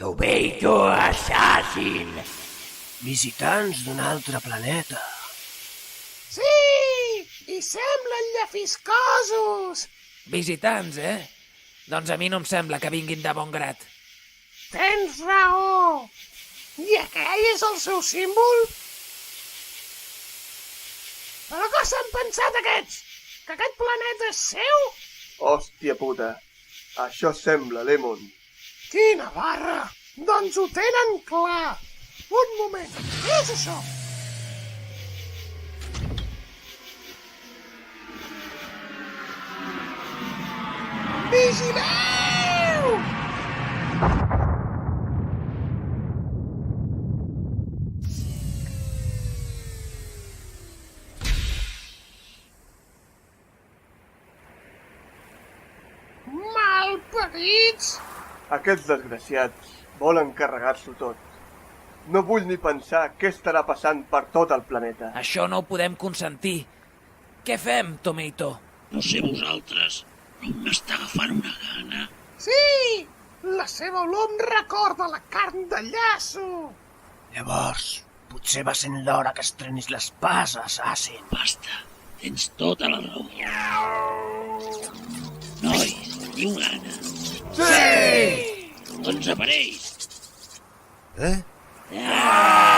Tomato Assassin. Visitants d'un altre planeta. Sí! I semblen llefiscosos! Visitants, Doncs a mi no em sembla que vinguin de bon grat. Tens raó! I aquell és el seu símbol? Però què s'han pensat aquests? Que aquest planeta és seu? Hòstia puta, això sembla Lemon. Quina barra! Doncs ho tenen clar! Un moment, què és això? Vigileu! Malparits! Aquests desgraciats volen carregar-s'ho tot. No vull ni pensar què estarà passant per tot el planeta. Això no ho podem consentir. Què fem, Tomato? No sé vosaltres, però m'està agafant una gana. Sí! La seva olor em recorda la carn de llaço! Llavors, potser va sent l'hora que estrenis l'espasa, Assassin. Basta, tens tota la raó. Nois, teniu gana. Sí! Doncs apareix. Eh? Ah!